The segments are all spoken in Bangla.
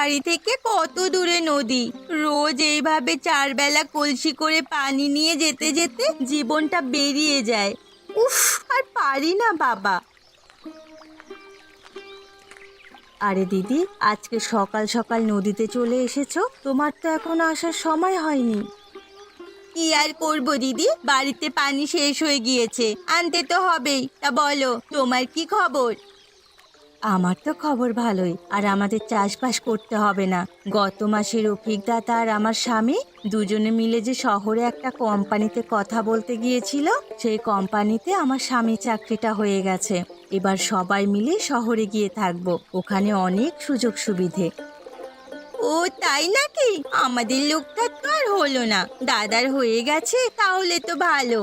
বাড়ি থেকে কত দূরে নদী। রোজ এইভাবে 4 বেলা কলসি করে পানি নিয়ে যেতে যেতে জীবনটা বেরিয়ে যায়। উফ, আর পারি না বাবা। আরে দিদি, আজকে সকাল সকাল নদীতে চলে এসেছো, তোমার তো এখনো আসার সময় হয়নি। কি আর করব দিদি, বাড়িতে পানি শেষ হয়ে গিয়েছে, আনতে তো হবেই। তা বলো, তোমার কি খবর? আমার তো খবর ভালোই, আর আমাদের চাষবাস করতে হবে না। গত মাসে রফিক দাদা আর আমার স্বামী দুজনে মিলে যে শহরে একটা কোম্পানিতে কথা বলতে গিয়েছিল, সেই কোম্পানিতে আমার স্বামী চাকরিটা হয়ে গেছে। এবার সবাই মিলে শহরে গিয়ে থাকবো, ওখানে অনেক সুযোগ সুবিধে। ও তাই নাকি? আমাদের লোকটা তো আর হলো না, দাদার হয়ে গেছে, তাহলে তো ভালো।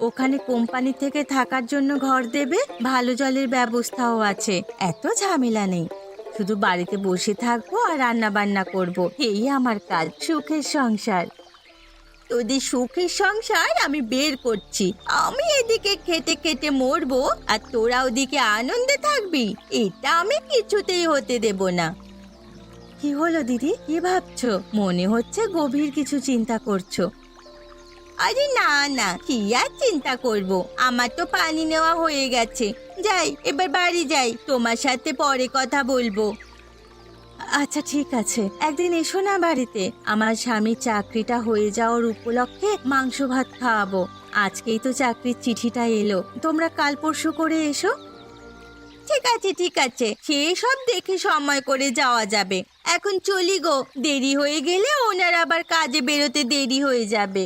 ওখানে কোম্পানি থেকে থাকার জন্য ঘর দেবে, ভালো জলের ব্যবস্থাও আছে, এত ঝামেলা নেই। শুধু বাড়িতে বসে থাকবো আর রান্না বান্না করব, এই আমার কাজ, সুখের সংসার। তোদের সুখের সংসার আমি বের করছি। আমি এদিকে খেটে খেটে মরবো আর তোরা ওদিকে আনন্দে থাকবি, এটা আমি কিছুতেই হতে দেব না। কি হলো দিদি, কি ভাবছো? মনে হচ্ছে গভীর কিছু চিন্তা করছো। আরে না না, কি আর চিন্তা করব, আমার তো পানি নেওয়া হয়ে গেছে। যাই, এবার বাড়ি যাই, তোমার সাথে পরে কথা বলবো। আচ্ছা ঠিক আছে, একদিন এসো না বাড়িতে, আমার স্বামীর চাকরিটা হয়ে যাওয়ার উপলক্ষে মাংস ভাত খাওয়াবো। আজকেই তো চাকরির চিঠিটা এলো, তোমরা কাল পরশু করে এসো। ঠিক আছে ঠিক আছে, সে সব দেখে সময় করে যাওয়া যাবে। এখন চলি গো, দেরি হয়ে গেলে ওনার আবার কাজে বেরোতে দেরি হয়ে যাবে।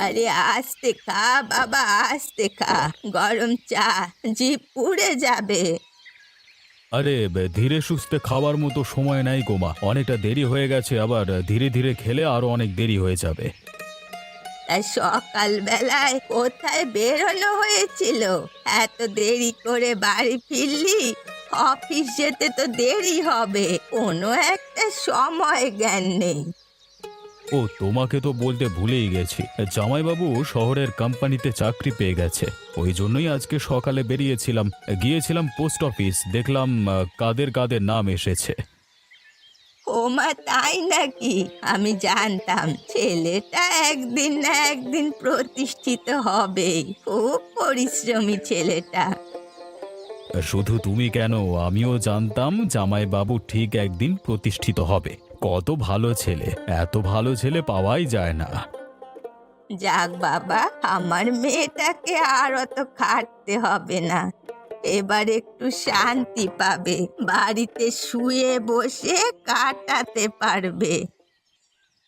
আরে আস্তে খা বাবা, আস্তে খা, গরম চা, জিভ পুড়ে যাবে। আরে ধীরে সুস্থে খাওয়ার মতো সময় নাই গোমা, অনেকটা দেরি হয়ে গেছে, আবার ধীরে ধীরে খেলে আরো অনেক দেরি হয়ে যাবে। তাই সকাল বেলায় কোথায় বেরোনো হয়েছিল? এত দেরি করে বাড়ি ফিরলি, অফিস যেতে তো দেরি হবে, কোনো একটা সময় জ্ঞান নেই। ও তোমাকে তো বলতে ভুলেই গেছি, জামাইবাবু শহরের কোম্পানিতে চাকরি পেয়ে গেছে, ওই জন্যই আজকে সকালে বেরিয়েছিলাম, গিয়েছিলাম পোস্ট অফিস, দেখলাম কাদের কাদের নাম এসেছে। ওমা তাই নাকি? আমি জানতাম ছেলেটা একদিন না একদিন প্রতিষ্ঠিত হবেই, খুব পরিশ্রমী ছেলেটা। শুধু তুমি কেন, আমিও জানতাম জামাইবাবু ঠিক একদিন প্রতিষ্ঠিত হবে। কত ভালো ছেলে, এত ভালো ছেলে পাওয়াই যায় না। যাক বাবা, আমার মেয়েটাকে আর অত খাটতে হবে না, এবার একটু শান্তি পাবে, বাড়িতে শুয়ে বসে কাটাতে পারবে।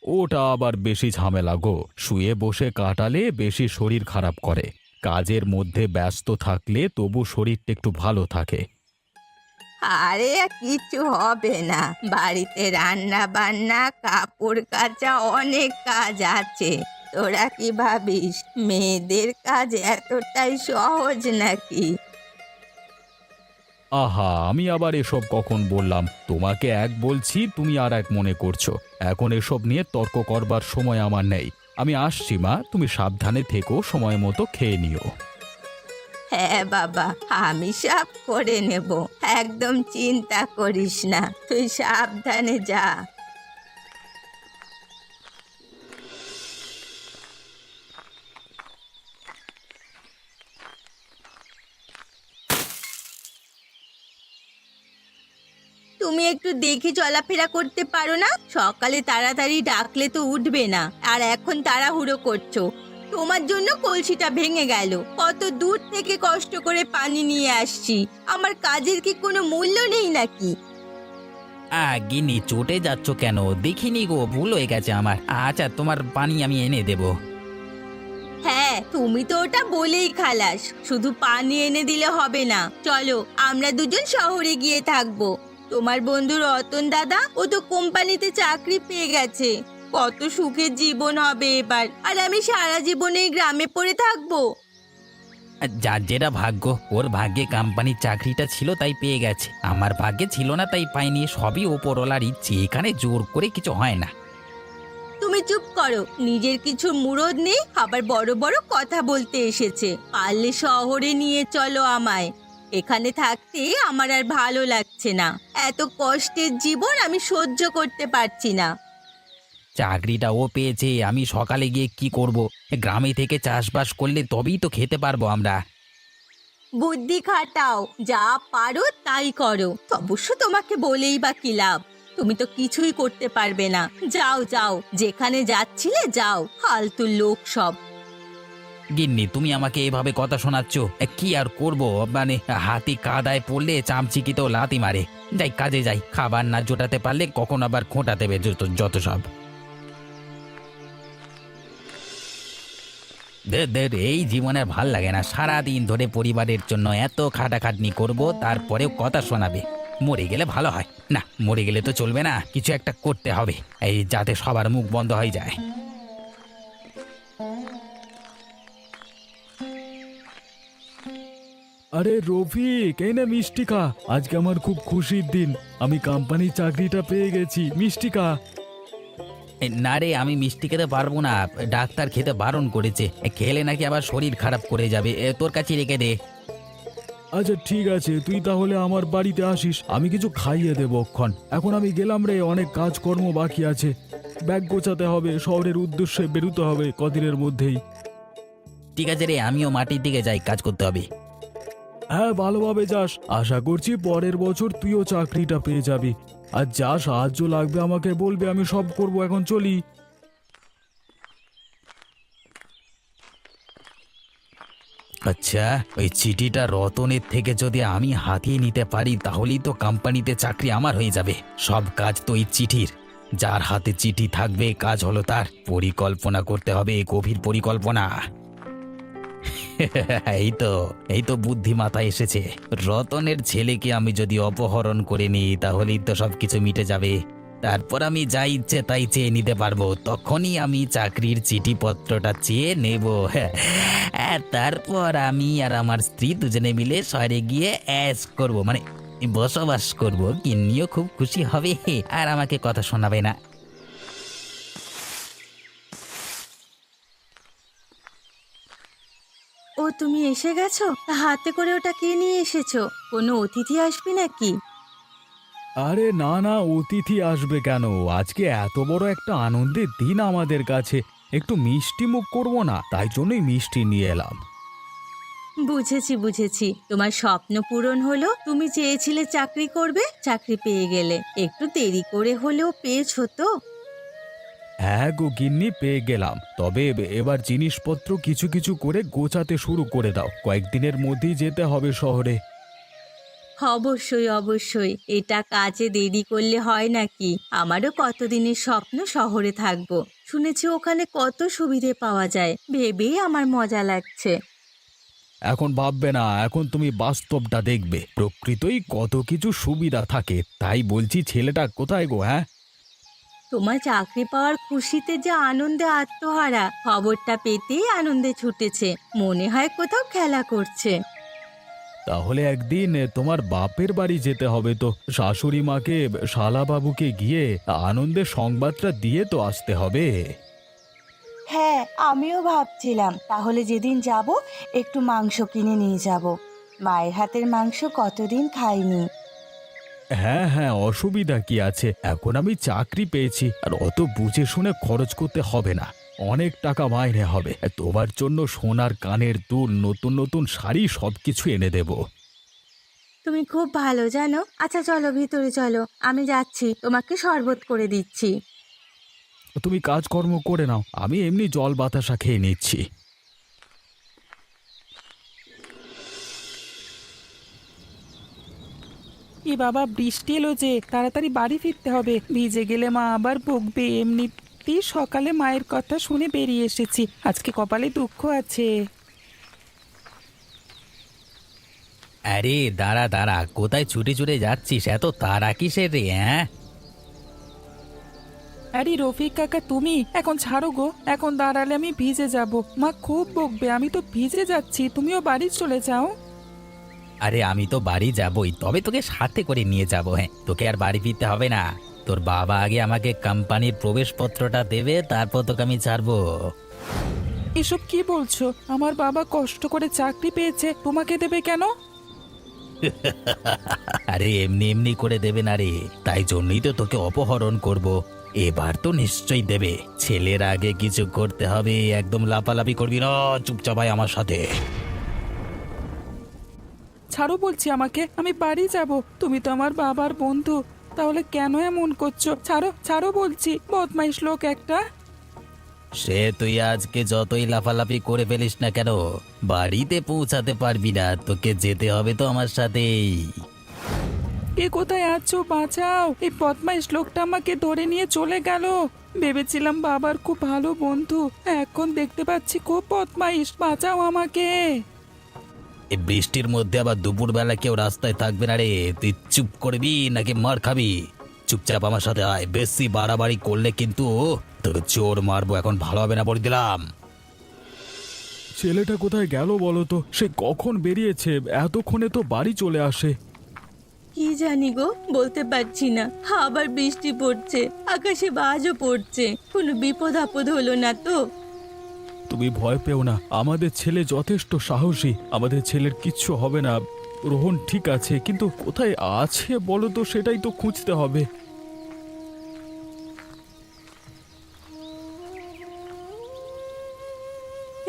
ওটা আবার বেশি ঝামেলা গো, শুয়ে বসে কাটালে বেশি শরীর খারাপ করে। কাজের মধ্যে ব্যস্ত থাকলে তবু শরীরটা একটু ভালো থাকে। আরে কিছু হবে না, বাড়িতে রান্না বান্না কাপড় কাচা অনেক কাজ আছে। তোরা কি ভাবিস মেয়েদের কাজ এতটাই সহজ নাকি? আহা, আমি আবার এসব কখন বললাম? তোমাকে এক বলছি, তুমি আর এক মনে করছো। এখন এসব নিয়ে তর্ক করবার সময় আমার নেই। আমি আসছি মা, তুমি সাবধানে থেকো, সময় মতো খেয়ে নিও। হ্যাঁ বাবা, আমি সব করে নেব, একদম চিন্তা করিস না, তুই সাবধানে যা। তুমি একটু দেখে চলাফেরা করতে পারো না? সকালে তাড়াতাড়ি ডাকলে তো উঠবে না, আর এখন তাড়াহুড়ো করছো। তোমার জন্য কলসিটা ভেঙে গেল, কত দূর থেকে কষ্ট করে পানি নিয়ে আসছি, আমার কাজের কি কোনো মূল্য নেই নাকি? গিন্নি চটে যাচ্ছ কেন? দেখিনি গো, ভুল হয়ে গেছে আমার। আচ্ছা, তোমার পানি আমি এনে দেবো। হ্যাঁ, তুমি তো ওটা বলেই খালাস, শুধু পানি এনে দিলে হবে না। চলো, আমরা দুজন শহরে গিয়ে থাকবো। তোমার বন্ধু রতন দাদা, ও তো কোম্পানিতে চাকরি পেয়ে গেছে, কত সুখের জীবন হবে এবার, আর আমি সারা জীবন এই গ্রামে পড়ে থাকবো। যার যেটা ভাগ্য, ওর ভাগ্যে কোম্পানির চাকরিটা ছিল তাই পেয়ে গেছে, আমার ভাগ্যে ছিল না তাই পাইনি। সবই ওপরওয়ালার ইচ্ছে, এখানে জোর করে কিছু হয় না। চুপ করো, নিজের কিছু মুরদ নেই, আবার বড় বড় কথা বলতে এসেছে। পারলে শহরে নিয়ে চলো আমায়। এখানে থাকতে আমার আর ভালো লাগছে না। এত কষ্টের জীবন আমি সহ্য করতে পারছি না। চাকরিটা ও পেয়েছে, আমি সকালে গিয়ে কি করব? গ্রামে থেকে চাষবাস করলে তবেই তো খেতে পারবো আমরা। বুদ্ধি খাটাও, যা পারো তাই করো। অবশ্য তোমাকে বলেই বা কি লাভ, তুমি তো কিছুই করতে পারবে না। যাও যাও, যেখানে যাচ্ছিলে যাও, ফালতু লোক সব। গিন্নি, তুমি আমাকে এভাবে কথা শোনাচ্ছ, কি আর করব? মানে হাতি কাদায় পড়লে চামচিকিতেও লাথি মারে। যাই, কাজে যাই। খাবার না জোটাতে পারলে কখন আবার খোঁটা দেবে যত সব। এই জীবনে ভাল লাগে না। সারাদিন ধরে পরিবারের জন্য এত খাটাখাটনি করব, তারপরেও কথা শোনাবে। মরে গেলে ভালো হয়। না, মরে গেলে তো চলবে না, কিছু একটা করতে হবে, এই যাতে সবার মুখ বন্ধ হয়ে যায়। আরে রফিক, এই না মিষ্টি খা। আজকে আমার খুব খুশির দিন, আমি কোম্পানির চাকরিটা পেয়ে গেছি। মিষ্টি খা। না রে, আমি মিষ্টি খেতে পারবো না, ডাক্তার খেতে বারণ করেছে। খেলে নাকি আবার শরীর খারাপ করে যাবে। তোর কাছে রেখে দে। আচ্ছা ঠিক আছে, তুই তাহলে আমার বাড়িতে আসিস, আমি কিছু খাইয়ে দেবো অক্ষণ। এখন আমি গেলাম রে, অনেক কাজকর্ম বাকি আছে। ব্যাগ গোছাতে হবে, শহরের উদ্দেশ্যে বেরোতে হবে কদিনের মধ্যেই। ঠিক আছে রে, আমিও মাটির দিকে যাই, কাজ করতে হবে। হ্যাঁ, ভালোভাবে যাস। আশা করছি পরের বছর তুইও চাকরিটা পেয়ে যাবি। আর যা সাহায্য লাগবে আমাকে বলবে, আমি সব করব। এখন চলি। আচ্ছা, ওই চিঠিটা রতনের থেকে যদি আমি হাতিয়ে নিতে পারি, তাহলেই তো কোম্পানিতে চাকরি আমার হয়ে যাবে। সব কাজ তো এই চিঠির। যার হাতে চিঠি থাকবে, কাজ হলো তার। পরিকল্পনা করতে হবে, গভীর পরিকল্পনা। এই তো বুদ্ধি মাথায় এসেছে। রতনের ছেলেকে আমি যদি অপহরণ করে নিই, তাহলেই তো সবকিছু মিটে যাবে। তারপর আমি যা ইচ্ছে তাই চেয়ে নিতে পারবো। তখনই আমি চাকরির চিঠিপত্রটা চেয়ে নেব। তারপর আমি আর আমার স্ত্রী দুজনে মিলে শহরে গিয়ে অ্যাশ করব, মানে বসবাস করব। গিন্নিও খুব খুশি হবে আর আমাকে কথা শোনাবে না। ও, তুমি এসে গেছো? তা হাতে করে ওটা কে নিয়ে এসেছো? কোনো অতিথি আসবে নাকি? আরে না না, অতিথি আসবে কেন? আজকে এত বড় একটা আনন্দের দিন আমাদের কাছে, একটু মিষ্টি মুখ করবো না? তাই জন্যই মিষ্টি নিয়ে এলাম। বুঝেছি বুঝেছি, তোমার স্বপ্ন পূরণ হলো। তুমি চেয়েছিলে চাকরি করবে, চাকরি পেয়ে গেলে। একটু দেরি করে হলেও পেয়েছো তো। হ্যাঁ গো গিন্নি, পেয়ে গেলাম। তবে এবার জিনিসপত্র কিছু কিছু করে গোছাতে শুরু করে দাও, কয়েকদিনের মধ্যেই যেতে হবে শহরে। অবশ্যই অবশ্যই, এটা কাজে দেরি করলে হয় নাকি? আমারও কতদিনের স্বপ্ন শহরে থাকবো। শুনেছি ওখানে কত সুবিধে পাওয়া যায়, ভেবেই আমার মজা লাগছে। এখন ভাববে না, এখন তুমি বাস্তবটা দেখবে। প্রকৃতই কত কিছু সুবিধা থাকে। তাই বলছি, ছেলেটা কোথায় গো? হ্যাঁ, তোমার চাকরি পাওয়ার খুশিতে যে আনন্দে আত্মহারা, খবরটা পেতেই আনন্দে ছুটেছে। মনে হয় কোথাও খেলা করছে। তাহলে একদিন তোমার বাপের বাড়ি যেতে হবে তো। শাশুড়ি মাকে, শালাবাবুকে গিয়ে আনন্দের সংবাদটা দিয়ে তো আসতে হবে। হ্যাঁ, আমিও ভাবছিলাম তাহলে যেদিন যাব একটু মাংস কিনে নিয়ে যাব। মায়ের হাতের মাংস কতদিন খাইনি। হ্যাঁ হ্যাঁ, অসুবিধা কি আছে? এখন আমি চাকরি পেয়েছি, আর অত বুঝে শুনে খরচ করতে হবে না। অনেক টাকা মাইনে হবে। তোমার জন্য সোনার কানের দুল, নতুন নতুন শাড়ি সবকিছু এনে দেব। তুমি খুব ভালো জানো। আচ্ছা চলো ভিতরে চলো, আমি যাচ্ছি, তোমাকে শরবত করে দিচ্ছি। তুমি কাজকর্ম করে নাও, আমি এমনি জল বাতাসা খেয়ে নিচ্ছি। এ বাবা, বৃষ্টি এলো যে, তাড়াতাড়ি বাড়ি ফিরতে হবে। ভিজে গেলে মা আবার বকবে। এমনিতেই সকালে মায়ের কথা শুনে বেরিয়ে এসেছি, আজকে কপালে দুঃখ আছে। আরে দাঁড়া দাঁড়া, কোথায় ছুটে ছুটে যাচ্ছিস? এত তাড়া কিসের রে? হ্যাঁ, আরে রফিক কাকা, তুমি এখন ছাড়ো গো। এখন দাঁড়ালে আমি ভিজে যাব, মা খুব বকবে। আমি তো ভিজে যাচ্ছি, তুমিও বাড়ি চলে যাও। আরে আমি তো বাড়ি যাবই, তবে তোকে সাথে করে নিয়ে যাবো। হ্যাঁ, তোকে আর বাড়ি ফিরতে হবে না। তোর বাবা আগে আমাকে কোম্পানির প্রবেশপত্রটা দেবে, তারপর তোকে আমি ছাড়বো। এসব কি বলছো? আমার বাবা কষ্ট করে চাকরি পেয়েছে, তোমাকে দেবে কেন? আরে এমনি এমনি করে দেবে না রে, তাই জন্যই তো তোকে অপহরণ করব। এবার তো নিশ্চয়ই দেবে। ছেলের আগে কিছু করতে হবে, একদম লাফালাফি করবি না, চুপচাপ আয় আমার সাথে। ছাড়ো বলছি আমাকে, আমি বাড়ি যাব। তুমি তো আমার বাবার বন্ধু, তাহলে কেন এমন করছো? ছাড়ো ছাড়ো বলছি, বদমাইশ লোক একটা। সে তুই আজকে যতই লাফালাফি করে ফেলিস না কেন, বাড়িতে পৌঁছাতে পারবি না, তোকে যেতে হবে তো আমার সাথেই। কে কোথায় আছো? বাঁচাও! এই বদমাইশ লোকটা আমাকে ধরে নিয়ে চলে গেল। ভেবেছিলাম বাবার খুব ভালো বন্ধু, এখন দেখতে পাচ্ছি খুব বদমাইশ। বাঁচাও আমাকে! এই বৃষ্টির মধ্যে আবার দুপুরবেলা কেউ রাস্তায় থাকবে না রে, তুই চুপ করবি নাকি মার খাবি? চুপচাপ আমার সাথে আয়, বেশি বাড়াবাড়ি করলে কিন্তু তোকে চোর মারবো, এখন ভালো হবে না বলে দিলাম। ছেলেটা কোথায় গেল বলো তো? সে কখন বেরিয়েছে? এতক্ষণে তো বাড়ি চলে আসে। কি জানি গো, বলতে পারছি না। আবার বৃষ্টি পড়ছে, আকাশে বাজও পড়ছে। কোনো বিপদ আপদ হলো না তো? তুমি ভয় পেও না, আমাদের ছেলে যথেষ্ট সাহসী, আমাদের ছেলের কিচ্ছু হবে না। রোহন ঠিক আছে, কিন্তু কোথায় আছে বলো তো, সেটাই তো খুঁজতে হবে।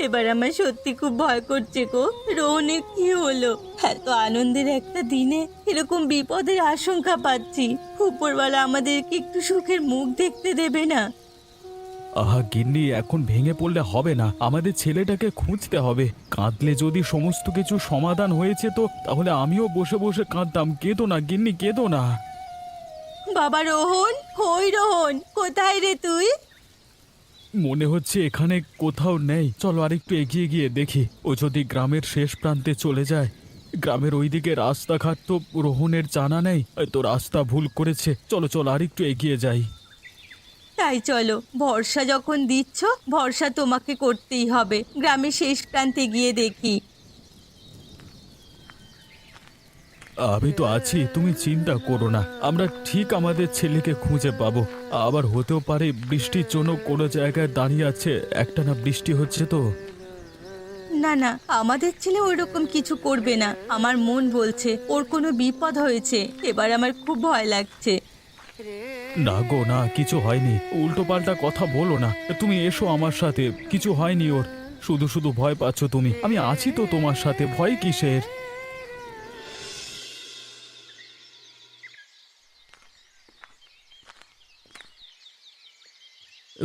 এবার আমার সত্যি খুব ভয় করছে গো। রোহনের কি হলো? এত আনন্দের একটা দিনে এরকম বিপদের আশঙ্কা পাচ্ছি। উপরওয়ালা আমাদেরকে একটু সুখের মুখ দেখতে দেবে না? আহা গিন্নি, এখন ভেঙে পড়লে হবে না, আমাদের ছেলেটাকে খুঁজতে হবে। কাঁদলে যদি সমস্ত কিছু সমাধান হয়েছে তো তাহলে আমিও বসে বসে কাঁদতাম। কেঁদো না গিন্নি, কেঁদো না। বাবা রোহন, ওই রোহন, কোথায় রে তুই? মনে হচ্ছে এখানে কোথাও নেই, চলো আরেকটু এগিয়ে গিয়ে দেখি। ও যদি গ্রামের শেষ প্রান্তে চলে যায়। গ্রামের ওইদিকে রাস্তাঘাট তো রোহনের জানা নেই, তো রাস্তা ভুল করেছে। চলো চলো আরেকটু এগিয়ে যাই। তাই চলো, ভরসা যখন দিচ্ছ, ভরসা তোমাকে করতেই হবে। গ্রামের শেষ প্রান্তে গিয়ে দেখি। আমি তো আছি, তুমি চিন্তা করো না, আমরা ঠিক আমাদের ছেলেকে খুঁজে পাবো। আবার হতেও পারে বৃষ্টির জন্য কোনো জায়গায় দাঁড়িয়ে আছে, একটানা বৃষ্টি হচ্ছে তো। না না, আমাদের ছেলে ওইরকম কিছু করবে না। আমার মন বলছে ওর কোনো বিপদ হয়েছে। এবার আমার খুব ভয় লাগছে। না গো না, কিছু হয়নি, উল্টো পাল্টা কথা বলো না। তুমি এসো আমার সাথে, কিছু হয়নি ওর। শুধু শুধু ভয় পাচ্ছ তুমি, আমি আছি তো তোমার সাথে, ভয় কিসের?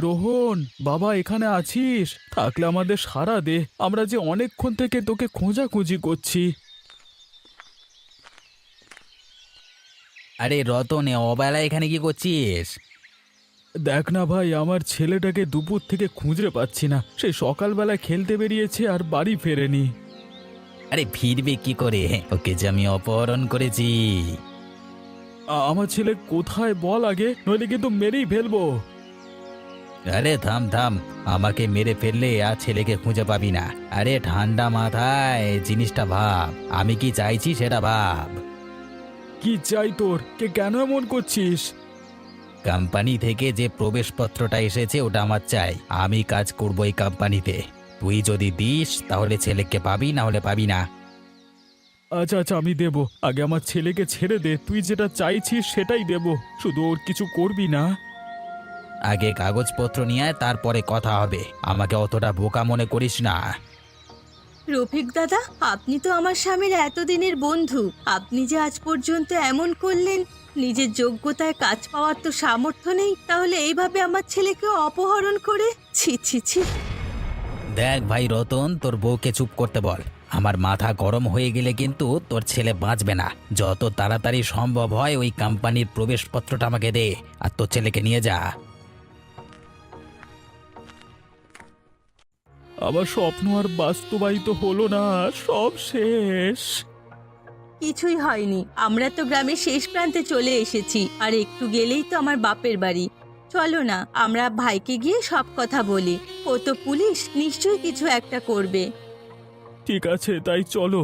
রোহন বাবা, এখানে আছিস? থাকলে আমাদের সাড়া দে, আমরা যে অনেকক্ষণ থেকে তোকে খোঁজাখুঁজি করছি। আরে রতন, অবেলা এখানে কি করছিস? দেখ না ভাই, আমার ছেলেটাকে দুপুর থেকে খুঁজে পাচ্ছি না। সে সকালবেলা খেলতে বেরিয়েছে আর বাড়ি ফেরেনি। আরে ফিরবে কি করে, ওকে যে আমি অপহরণ করেছি। আমার ছেলে কোথায় বল আগে, নইলে কিন্তু মেরেই ফেলবো। আরে থাম থাম, আমাকে মেরে ফেললে আর ছেলেকে খুঁজে পাবি না। আরে ঠান্ডা মাথায় জিনিসটা ভাব, আমি কি চাইছি সেটা ভাব। কি চাই তোর? কেন এমন করছিস? কোম্পানি থেকে যে প্রবেশপত্রটা এসেছে ওটা আমার চাই। আমি কাজ করব এই কোম্পানিতে। তুই যদি দিস তাহলে ছেলেকে পাবি, না হলে পাবি না। আচ্ছা আচ্ছা, আমি দেব। আগে আমার ছেলেকে ছেড়ে দে, তুই যেটা চাইছিস সেটাই দেব। শুধু ওর কিছু করবি না। আগে কাগজপত্র নিয়ে আয়, তারপরে কথা হবে। আমাকে অতটা বোকা মনে করিস না। রফিক দাদা, আপনি তো আমার স্বামীর এতদিনের বন্ধু। আপনি যে আজ পর্যন্ত এমন করলেন, নিজের যোগ্যতায় কাজ পাওয়ার তো সামর্থ্য নেই, তাহলে এইভাবে আমার ছেলেকে অপহরণ করে? ছি ছি ছি। দেখ ভাই রতন, তোর বউকে চুপ করতে বল। আমার মাথা গরম হয়ে গেলে কিন্তু তোর ছেলে বাঁচবে না। যত তাড়াতাড়ি সম্ভব হয় ওই কোম্পানির প্রবেশপত্রটা আমাকে দে, আর তোর ছেলেকে নিয়ে যা। আমার স্বপ্ন আর বাস্তবায়িত হলো না, সব শেষ। কিছুই হয়নি, আমরা তো গ্রামের শেষ প্রান্তে চলে এসেছি। আর একটু গেলেই তো আমার বাপের বাড়ি। চলো না, আমরা ভাইকে গিয়ে সব কথা বলি। ও তো পুলিশ, নিশ্চয়ই কিছু একটা করবে। ঠিক আছে, তাই চলো।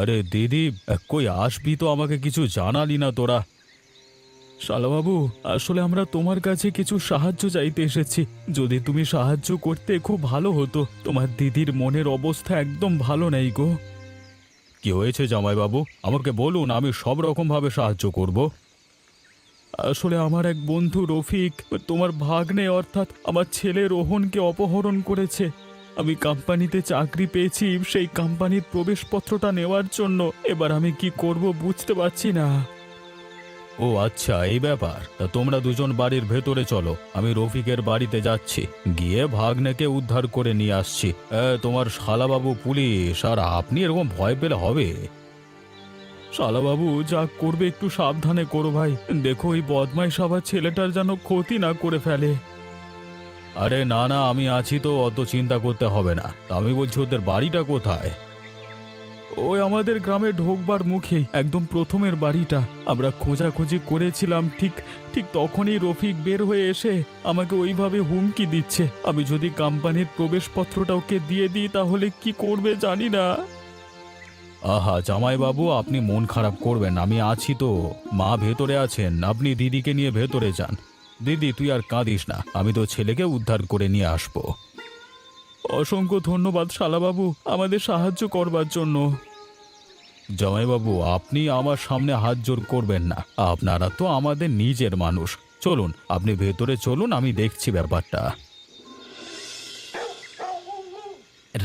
আরে দিদি, কই আসবি তো, আমাকে কিছু জানালি না তোরা। শালাবাবু, আসলে আমরা তোমার কাছে কিছু সাহায্য চাইতে এসেছি। যদি তুমি সাহায্য করতে খুব ভালো হতো। তোমার দিদির মনের অবস্থা একদম ভালো নেই গো। কি হয়েছে জামাইবাবু, আমাকে বলুন, আমি সব রকম ভাবে সাহায্য করব। আসলে আমার এক বন্ধু রফিক তোমার ভাগ্নে অর্থাৎ আমার ছেলে রোহনকে অপহরণ করেছে। আমি কোম্পানিতে চাকরি পেয়েছি, সেই কোম্পানির প্রবেশপত্রটা নেওয়ার জন্য। এবার আমি কি করব বুঝতে পারছি না। ও আচ্ছা, এই ব্যাপার। তা তোমরা দুজন বাড়ির ভেতরে চলো, আমি রফিকের বাড়িতে যাচ্ছি, গিয়ে ভাগ্নেকে উদ্ধার করে নিয়ে আসছি। তোমার শালাবাবু পুলিশ, আর আপনি এরকম ভয় পেলে হবে? শালাবাবু, যা করবে একটু সাবধানে করো ভাই। দেখো এই বদমাইশ আবার ছেলেটার যেন ক্ষতি না করে ফেলে। আরে না না, আমি আছি তো, অত চিন্তা করতে হবে না। তা আমি বলছি, ওদের বাড়িটা কোথায়? ওই আমাদের গ্রামে ঢোকবার মুখেই, একদম প্রথমের বাড়িটা। আমরা খোঁজাখুঁজি করেছিলাম, ঠিক ঠিক তখনই রফিক বের হয়ে এসে আমাকে ওইভাবে হুমকি দিচ্ছে। আমি যদি কোম্পানির প্রবেশপত্রটা ওকে দিয়ে দিই তাহলে কি করবে জানি না। আহা জামাইবাবু, আপনি মন খারাপ করবেন, আমি আছি তো। মা ভেতরে আছেন, আপনি দিদিকে নিয়ে ভেতরে যান। দিদি, তুই আর কাঁদিস না, আমি তো ছেলেকে উদ্ধার করে নিয়ে আসবো। অসংখ্য ধন্যবাদ শালাবাবু, আমাদের সাহায্য করবার জন্য। জামাইবাবু, আপনি আমার সামনে হাত জোর করবেন না, আপনারা তো আমাদের নিজের মানুষ। চলুন, আপনি ভেতরে চলুন, আমি দেখছি ব্যাপারটা।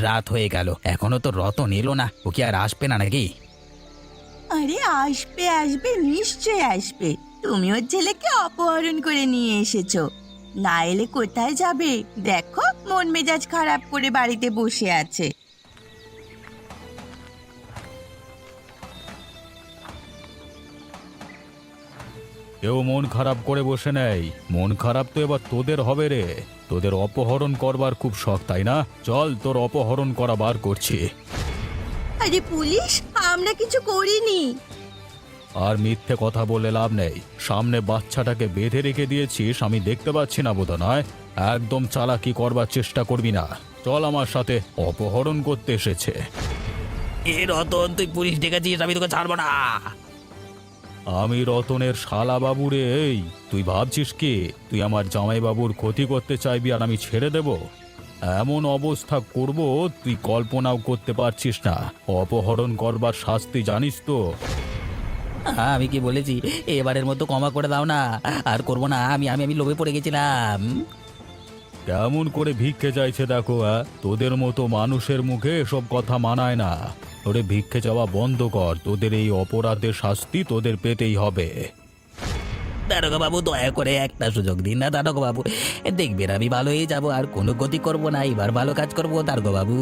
রাত হয়ে গেল, এখনো তো রতন এলো না। ও কি আর আসবে না নাকি? আরে আসবে আসবে, নিশ্চয় আসবে। তুমি ওর ছেলেকে অপহরণ করে নিয়ে এসেছো, না এলে কোথায় যাবে? দেখো মন মেজাজ খারাপ করে বাড়িতে বসে আছে। কেউ মন খারাপ করে বসে নেই, মন খারাপ তো এবার তোদের হবে রে। তোদের অপহরণ করবার খুব শখ, তাই না? চল, তোর অপহরণ করা বার করছি। আরে পুলিশ, আমরা কিছু করিনি। আর মিথ্যে কথা বলে লাভ নেই। সামনে বাচ্চাটাকে বেঁধে রেখে দিয়েছিস, আমি দেখতে পাচ্ছি না বোধ নয়। একদম চালাকি করবার চেষ্টা করবি না। চল আমার সাথে, অপহরণ করতে এসেছে। এ রতন, তুই পুলিশ ডেকেছিস, আমি তোকে ছাড়বো না। আমি রতনের শালা বাবু রে। এই তুই ভাবছিস কি তুই আমার জামাইবাবুর ক্ষতি করতে চাইবি আর আমি ছেড়ে দেব? এমন অবস্থা করব তুই কল্পনাও করতে পারছিস না। অপহরণ করবার শাস্তি জানিস তো? আমি কি বলেছি? এবারের মতো ক্ষমা করে দাও না, আর করবো না। আমি আমি আমি লোভে পড়ে গেছিলাম। কেমন করে ভিক্ষে চাইছে দেখো। তোদের মতো মানুষের মুখে এসব কথা মানায় না। ওরে ভিক্ষে চাওয়া বন্ধ কর, তোদের এই অপরাধের শাস্তি তোদের পেতেই হবে। দারোগা বাবু, দয়া করে একটা সুযোগ দিন না দারোগা বাবু। দেখবেন আমি ভালো হয়ে যাবো, আর কোনো গতি করবো না। এবার ভালো কাজ করবো দারোগা বাবু।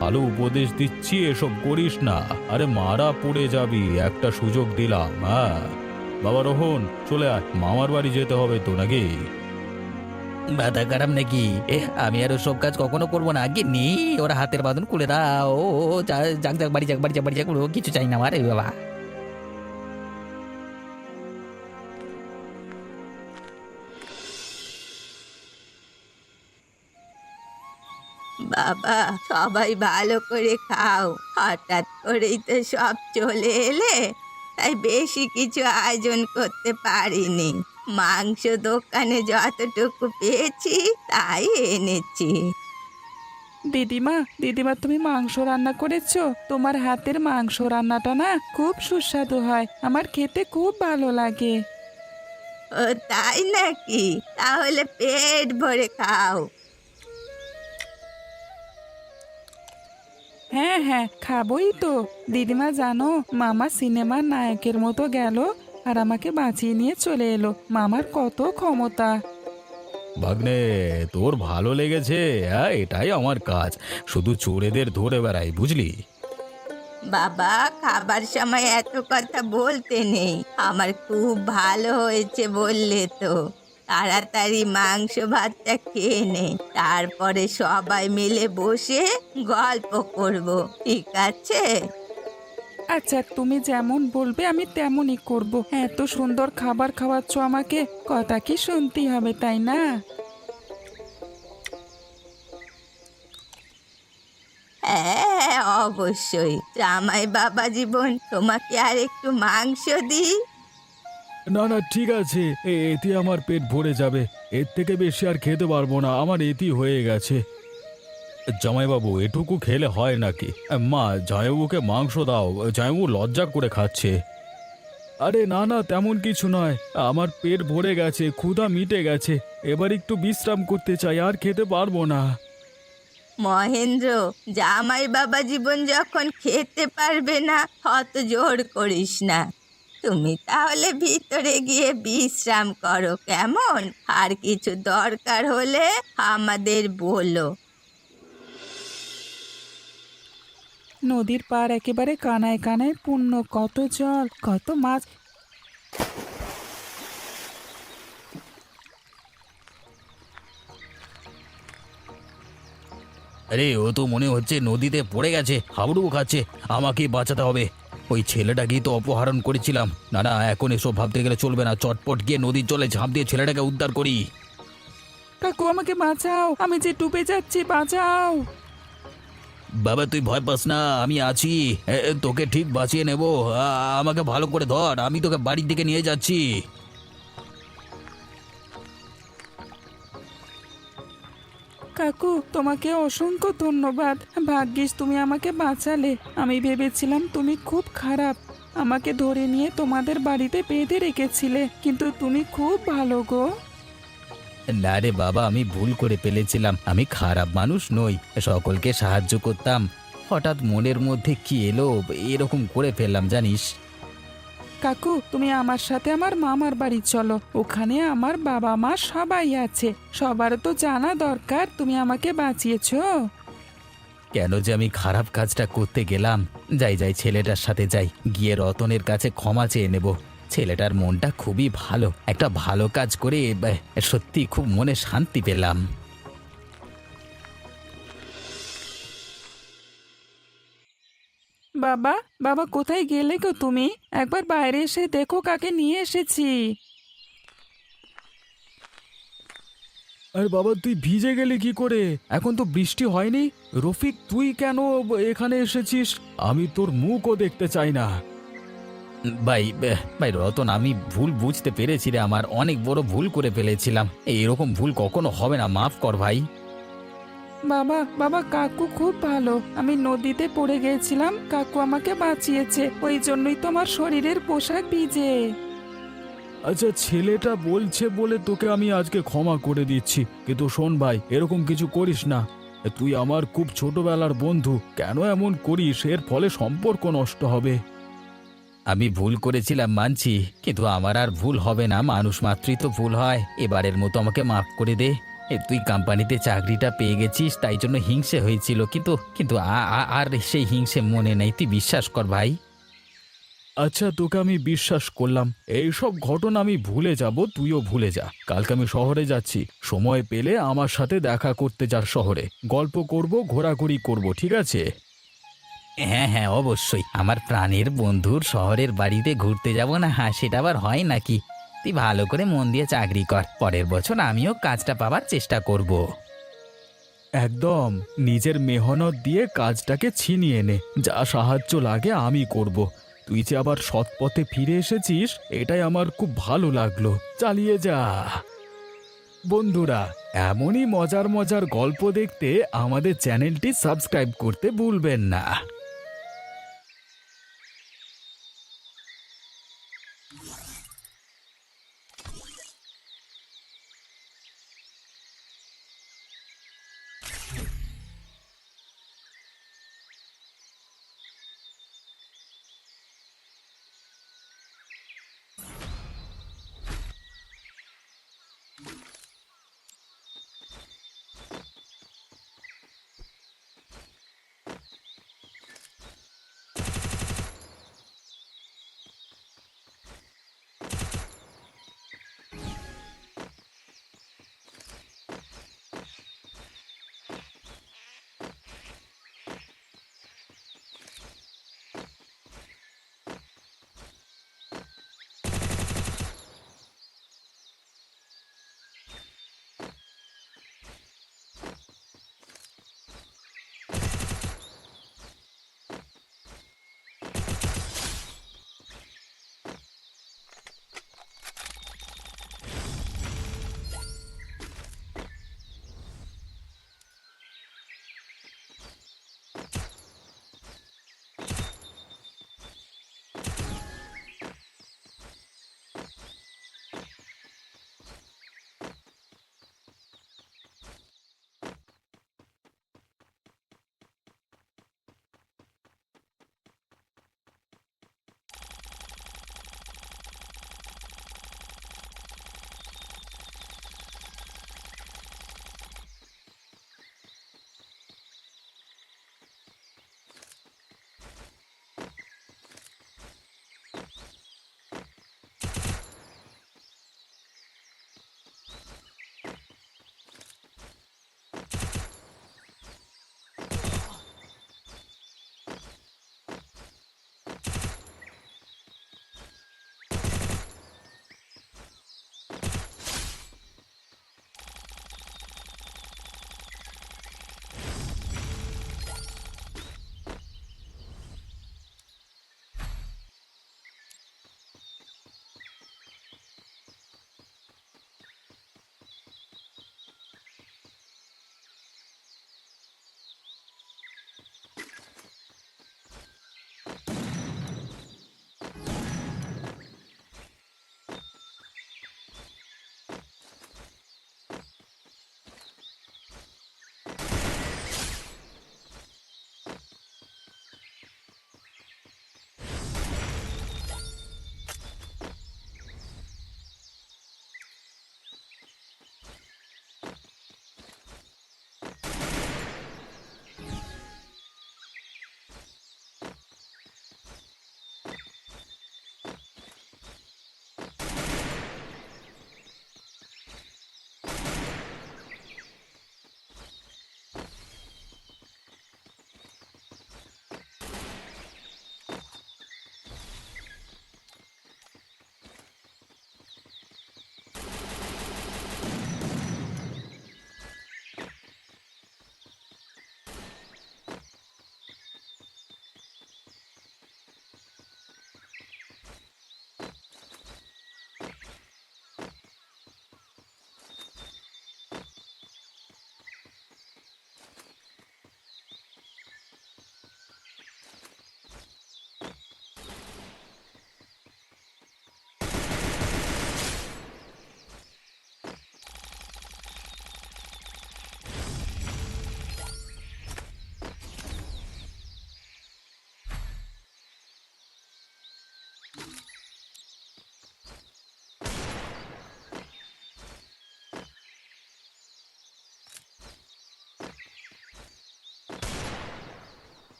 ভালো উপদেশ দিচ্ছি, এসব করিস না। আরে মারা পড়ে যাবি, একটা সুযোগ দিলাম। হ্যাঁ বাবা রোহন, চলে আয়, মামার বাড়ি যেতে হবে তো নাকি? মাথা খারাপ নাকি? আমি আর সব কাজ কখনো করবো না। আগে নি, ওরা হাতের বাঁধন খুলে দাও। ও যাক যাক, বাড়ি যাক, বাড়ি যাক, বাড়ি যাক। ও কিছু চাই না আমার, এই বাবা। বাবা, সবাই ভালো করে খাও। হঠাৎ করেই তো সব চলে এলে, তাই বেশি কিছু আয়োজন করতে পারিনি। মাংস দোকানে যতটুকু পেয়েছি তাই এনেছি। দিদিমা, দিদিমা, তুমি মাংস রান্না করেছো? তোমার হাতের মাংস রান্নাটা না খুব সুস্বাদু হয়, আমার খেতে খুব ভালো লাগে। ও তাই নাকি? তাহলে পেট ভরে খাও। হ্যাঁ হ্যাঁ, খাবোই তো। দিদিমা জানো, মামা সিনেমার নায়কের মতো গেল আর আমাকে বাঁচিয়ে নিয়ে চলে এলো। মামার কত ক্ষমতা! ভাগ্নে, তোর ভালো লেগেছে? হ্যাঁ, এটাই আমার কাজ, শুধু চোরেদের ধরে বেড়াই, বুঝলি? বাবা, খাবার সময় এত কথা বলতে নেই। আমার খুব ভালো হয়েছে বললে তো। তাড়াতাড়ি মাংস ভাতটা খেয়ে নে, তারপরে সবাই মিলে বসে গল্প করব, ঠিক আছে? আচ্ছা, তুমি যেমন বলবে আমি তেমনই করব। এত সুন্দর খাবার খাওয়াচ্ছ আমাকে, কথা কি শুনতেই হবে, তাই না? হ্যাঁ, অবশ্যই। জামাই বাবা জীবন, তোমাকে আর একটু মাংস দিই? না না ঠিক আছে, এতে আমার পেট ভরে যাবে। এর থেকে বেশি আর খেতে পারবো না, আমার এতি হয়ে গেছে। জামাইবাবু এটুকু খেলে হয় নাকি? মা, জামাইবাবুকে মাংস দাও, জামাইবাবু লজ্জা করে খাচ্ছে। আরে না না, তেমন কিছু নয়, আমার পেট ভরে গেছে, ক্ষুধা মিটে গেছে, এবার একটু বিশ্রাম করতে চাই, আর খেতে পারবো না। মহেন্দ্র, জামাই বাবা জীবন যখন খেতে পারবে না, অত জোর করিস না। তুমি তাহলে ভিতরে গিয়ে বিশ্রাম করো, কেমন? আর কিছু দরকার হলে আমাদের বলো। নদীর পার একেবারে কানায় কানায় পূর্ণ, কত জল, কত মাছ। আরে ও তো মনে হচ্ছে নদীতে পড়ে গেছে, হাবুডুবু খাচ্ছে। আমাকে বাঁচাতে হবে। ওই ছেলেটাকেই তো অপহরণ করেছিলাম। না না, এখন এসব ভাবতে গেলে চলবে না, চটপট গিয়ে নদর জলে ঝাঁপ দিয়ে ছেলেটাকে উদ্ধার করি। কাকু আমাকে বাঁচাও, আমি যে ডুবে যাচ্ছি, বাঁচাও। বাবা তুই ভয় পাস না, আমি আছি। তোকে ঠিক বাঁচিয়ে নেব। আমাকে ভালো করে ধর, আমি তোকে বাড়ির দিকে নিয়ে যাচ্ছি। কাকু তোমাকে অসংখ্য ধন্যবাদ। ভাগ্যিস তুমি আমাকে বাঁচালে। আমি ভেবেছিলাম তুমি খুব খারাপ, আমাকে ধরে নিয়ে তোমাদের বাড়িতে বেঁধে রেখেছিলে, কিন্তু তুমি খুব ভালো গো। না রে বাবা, আমি ভুল করে ফেলেছিলাম। আমি খারাপ মানুষ নই, সকলকে সাহায্য করতাম। হঠাৎ মনের মধ্যে কি এলো, এরকম করে ফেললাম জানিস। কাকু তুমি আমার সাথে আমার মামার বাড়ি চলো, ওখানে আমার বাবা মা সবাই আছে, সবার তো জানা দরকার তুমি আমাকে বাঁচিয়েছো। কেন যে আমি খারাপ কাজটা করতে গেলাম। যাই যাই, ছেলেটার সাথে যাই, গিয়ে রতনের কাছে ক্ষমা চেয়ে নেব। ছেলেটার মনটা খুবই ভালো, একটা ভালো কাজ করে সত্যি খুব মনে শান্তি পেলাম। বাবা, বাবা কোথায় গেলে গো তুমি? একবার বাইরে এসে দেখো কাকে নিয়ে এসেছি। আরে বাবা, তুই ভিজে গেলি কি করে? এখন তো বৃষ্টি হয়নি। রফিক, তুই কেন এখানে এসেছিস? আমি তোর মুখও দেখতে চাই না। ভাই ভাই রতন, আমি ভুল বুঝতে পেরেছি রে, আমার অনেক বড় ভুল করে ফেলেছিলাম। এরকম ভুল কখনো হবে না, মাফ কর ভাই। বাবা, বাবা কাকু খুব ভালো, আমি নদীতে পড়ে গিয়েছিলাম, কাকু আমাকে বাঁচিয়েছে, ওই জন্যই তো আমার শরীরের পোশাক ভিজে। আচ্ছা, ছেলেটা বলছে বলে তোকে আমি আজকে ক্ষমা করে দিচ্ছি, কিন্তু শোন ভাই, এরকম কিছু করিস না। তুই আমার খুব ছোটবেলার বন্ধু, কেন এমন করিস? এর ফলে সম্পর্ক নষ্ট হবে। আমি ভুল করেছিলাম মানছি, কিন্তু আমার আর ভুল হবে না, মানুষ মাত্রই তো ভুল হয়। এবারের মতো আমাকে মাফ করে দে। তুই কোম্পানিতে চাকরিটা পেয়ে গেছিস, তাই জন্য হিংসে হয়েছিল, কিন্তু কিন্তু আর সেই হিংসে মনে নেই, তুই বিশ্বাস কর ভাই। আচ্ছা, তোকে আমি বিশ্বাস করলাম। এইসব ঘটনা আমি ভুলে যাব, তুইও ভুলে যা। কালকে আমি শহরে যাচ্ছি, সময় পেলে আমার সাথে দেখা করতে যার শহরে, গল্প করব, ঘোরাঘুরি করব, ঠিক আছে? হ্যাঁ হ্যাঁ অবশ্যই, আমার প্রাণের বন্ধুর শহরের বাড়িতে ঘুরতে যাব না, হ্যাঁ সেটা আবার হয় নাকি? তুই ভালো করে মন দিয়ে চাকরি কর, পরের বছর আমিও কাজটা পাওয়ার চেষ্টা করব। একদম নিজের মেহনত দিয়ে কাজটাকে ছিনিয়ে নে, যা সাহায্য লাগে আমি করব। তুই যে আবার সৎ পথে ফিরে এসেছিস, এটাই আমার খুব ভালো লাগলো। চালিয়ে যা। বন্ধুরা, এমনই মজার মজার গল্প দেখতে আমাদের চ্যানেলটি সাবস্ক্রাইব করতে ভুলবেন না।